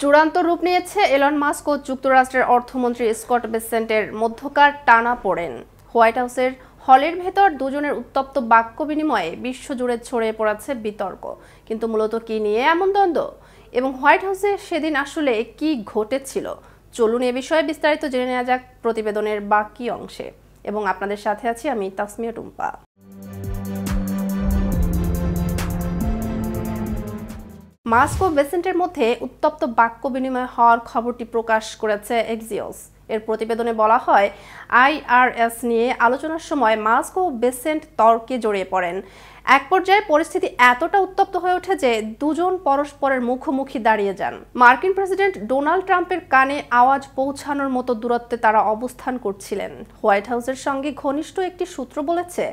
চূড়ান্ত রূপ নিয়েছে এলন মাস্ক ও যুক্তরাষ্ট্রের অর্থমন্ত্রী স্কট বেসেন্টের মধ্যকার টানাপোড়েন। হোয়াইট হাউসের হলের ভেতর দুজনের উত্তপ্ত বাক্য বিনিময়ে বিশ্বজুড়ে ছড়িয়ে পড়েছে বিতর্ক। কিন্তু মূলত কি নিয়ে এমন দ্বন্দ্ব এবং হোয়াইট হাউসে সেদিন আসলে কি ঘটেছিল, চলুন এ বিষয়ে বিস্তারিত জেনে নেওয়া যাক প্রতিবেদনের বাকি অংশে। এবং আপনাদের সাথে আছি আমি তাসমিয়া টুম্পা। মাস্ক ও বেসেন্টের মধ্যে উত্তপ্ত বাক্য বিনিময় হওয়ার খবরটি প্রকাশ করেছে এক্সিওস। এর প্রতিবেদনে বলা হয়, আইআরএস নিয়ে আলোচনার সময় মাস্ক ও বেসেন্ট তর্কে জড়িয়ে পড়েন। এক পর্যায়ে পরিস্থিতি এতটা উত্তপ্ত হয়ে ওঠে যে দুজন পরস্পরের মুখোমুখি দাঁড়িয়ে যান। মার্কিন প্রেসিডেন্ট ডোনাল্ড ট্রাম্পের কানে আওয়াজ পৌঁছানোর মতো দূরত্বে তারা অবস্থান করছিলেন। হোয়াইট হাউসের সঙ্গে ঘনিষ্ঠ একটি সূত্র বলেছে,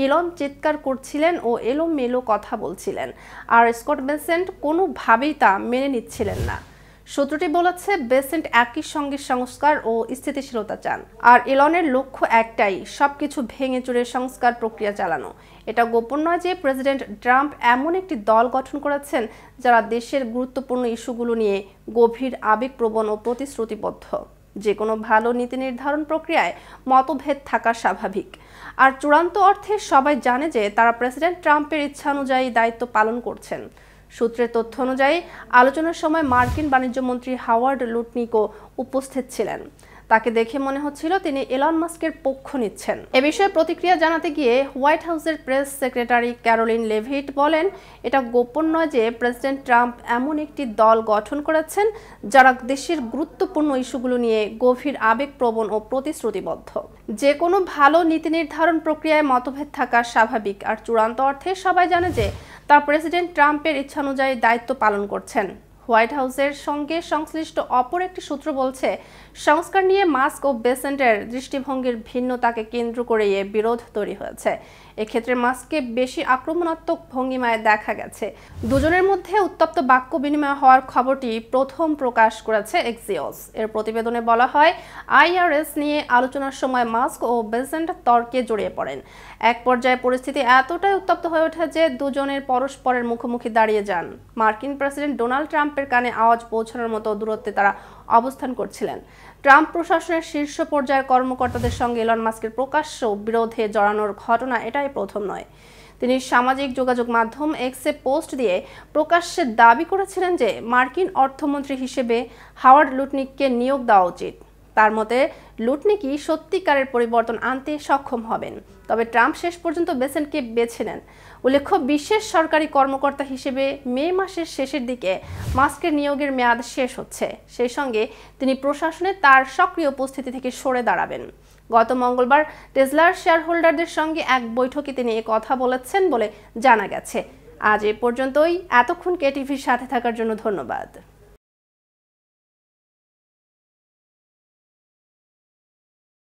ইলন চিৎকার করছিলেন ও এলোমেলো কথা বলছিলেন, আর স্কট বেসেন্ট কোনোভাবেই তা মেনে নিচ্ছিলেন না। সূত্রটি বলেছে, বেসেন্ট একই সঙ্গে সংস্কার ও স্থিতিশীলতা চান, আর ইলনের লক্ষ্য একটাই, সবকিছু ভেঙে চুরে সংস্কার প্রক্রিয়া চালানো। এটা গোপন নয় যে প্রেসিডেন্ট ট্রাম্প এমন একটি দল গঠন করেছেন যারা দেশের গুরুত্বপূর্ণ ইস্যুগুলো নিয়ে গভীর আবেগপ্রবণ ও প্রতিশ্রুতিবদ্ধ। যে কোনো ভালো নীতি নির্ধারণ প্রক্রিয়ায় মতভেদ থাকা স্বাভাবিক, আর চূড়ান্ত অর্থে সবাই জানে যে তারা প্রেসিডেন্ট ট্রাম্পের ইচ্ছানুযায়ী দায়িত্ব পালন করছেন। সূত্রের তথ্য অনুযায়ী আলোচনার সময় মার্কিন বাণিজ্য মন্ত্রী হাওয়ার্ড লুটনিকও উপস্থিত ছিলেন। তাকে দেখে মনে হচ্ছিল তিনি এলন মাস্কের পক্ষ নিচ্ছেন। এ বিষয়ে প্রতিক্রিয়া জানাতে গিয়ে হোয়াইট হাউসের প্রেস সেক্রেটারি ক্যারোলিন লেভিট বলেন, এটা গোপন নয় যে প্রেসিডেন্ট ট্রাম্প এমন একটি দল গঠন করেছেন যারা দেশের গুরুত্বপূর্ণ ইস্যুগুলো নিয়ে গভীর আবেগপ্রবণ ও প্রতিশ্রুতিবদ্ধ। যে কোনো ভালো নীতি নির্ধারণ প্রক্রিয়ায় মতভেদ থাকা স্বাভাবিক, আর চূড়ান্ত অর্থে সবাই জানে যে তার প্রেসিডেন্ট ট্রাম্পের ইচ্ছানুযায়ী দায়িত্ব পালন করছেন। হোয়াইট হাউসের সঙ্গে সংশ্লিষ্ট অপর একটি সূত্র বলছে, সংস্কার নিয়ে মাস্ক ও বেসেন্টের দৃষ্টিভঙ্গির ভিন্নতাকে কেন্দ্র করে বিরোধ তৈরি হয়েছে। এক্ষেত্রে মাস্ককে বেশি আক্রমণাত্মক ভঙ্গিমায় দেখা গেছে। দুজনের মধ্যে উত্তপ্ত বাক্য বিনিময় হওয়ার খবরটি প্রথম প্রকাশ করেছে এক্সিওস। এর প্রতিবেদনে বলা হয়, আইআরএস নিয়ে আলোচনার সময় মাস্ক ও বেসেন্ট তর্কে জড়িয়ে পড়েন। এক পর্যায়ে পরিস্থিতি এতটাই উত্তপ্ত হয়ে ওঠে যে দুজনের পরস্পরের মুখোমুখি দাঁড়িয়ে যান। মার্কিন প্রেসিডেন্ট ডোনাল্ড ট্রাম্পের কানে আওয়াজ পৌঁছানোর মতো দূরত্বে তারা অবস্থান করছিলেন। ট্রাম্প প্রশাসনের শীর্ষ পর্যায়ের কর্মকর্তাদের সঙ্গে এলন মাস্কের প্রকাশ্য বিরোধে জড়ানোর ঘটনা এটাই প্রথম নয়। তিনি সামাজিক যোগাযোগ মাধ্যম এক্সে পোস্ট দিয়ে প্রকাশ্যে দাবি করেছিলেন যে মার্কিন অর্থমন্ত্রী হিসেবে হাওয়ার্ড লুটনিককে নিয়োগ দেওয়া উচিত। তার মতে লুটনিকই সত্যিকারের পরিবর্তন আনতে সক্ষম হবেন। তবে ট্রাম্প শেষ পর্যন্ত বেসেন্টকে বেছে নেন। উল্লেখ্য, বিশেষ সরকারি কর্মকর্তা হিসেবে মে মাসের শেষের দিকে মাস্কের নিয়োগের মেয়াদ শেষ হচ্ছে। সেই সঙ্গে তিনি প্রশাসনে তার সক্রিয় উপস্থিতি থেকে সরে দাঁড়াবেন। গত মঙ্গলবার টেসলার শেয়ার হোল্ডারদের সঙ্গে এক বৈঠকে তিনি এ কথা বলেছেন বলে জানা গেছে। আজ এ পর্যন্তই। এতক্ষণ কেটিভির সাথে থাকার জন্য ধন্যবাদ।